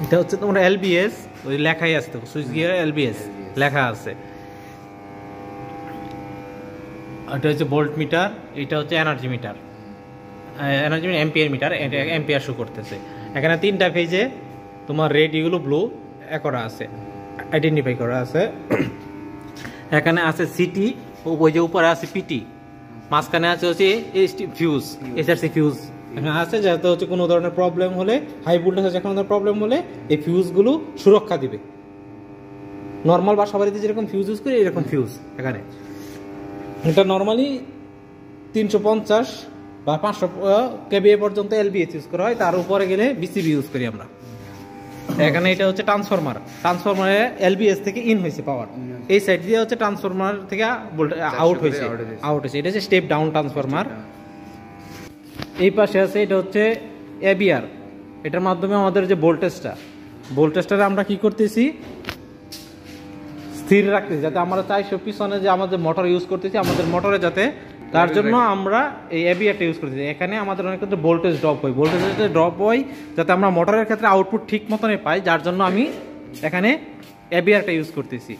এটা হচ্ছে তোমার এলবিএস, ওই লেখাই আছে তো সুইচ গিয়ার এলবিএস লেখা আছে। এটা হচ্ছে ভোল্ট মিটার, এটা হচ্ছে energy meter, energy ampere metre, এটা এম্পিয়ার শো করতেছে। এখানে 3টা ফেজে তোমার রেড ইয়েলো ব্লু করা আছে, আইডেন্টিফাই করা আছে। এখানে আছে সিটি, ওই যে উপরে আছে পিটি, মাঝখানে আছে হচ্ছে ফিউজ, এসআরসি ফিউজ এখানে আছে, যাতে হচ্ছে কোনো ধরনের প্রবলেম হলে, হাই ভোল্টেজ আছে কোনো ধরনের প্রবলেম হলে এই ফিউজগুলো সুরক্ষা দিবে। নর্মাল বাসা বাড়িতে যেরকম ফিউজ ইউজ করি এরকম ফিউজ এখানে। এটা নর্মালি 350 বা 500 কেভিএ পর্যন্ত এলবিএস ইউজ করা হয়, তার উপরে গেলে বিসিবি ইউজ করি আমরা। এখানে এটা হচ্ছে ট্রান্সফরমার, ট্রান্সফরমারে এলবিএস থেকে ইন হয়েছে পাওয়ার, এই সাইড দিয়ে হচ্ছে ট্রান্সফরমার থেকে আউট হয়েছে, এটা হচ্ছে স্টেপ ডাউন ট্রান্সফরমার। এই পাশে আছে এটা হচ্ছে এবিআর, এটার মাধ্যমে আমাদের যে ভোল্টেজটা আমরা কি করতেছি, স্থির রাখতেছি, যাতে আমরা 400 পিছনে যে আমাদের মোটর ইউজ করতেছি, আমাদের মোটরে যাতে, তার জন্য আমরা এই এবিআরটা ইউজ করতেছি। এখানে আমাদের অনেক ক্ষেত্রে ভোল্টেজ ড্রপ হয়, যাতে আমরা মোটরের ক্ষেত্রে আউটপুট ঠিক মতনই পাই, যার জন্য আমি এখানে এবিআরটা ইউজ করতেছি।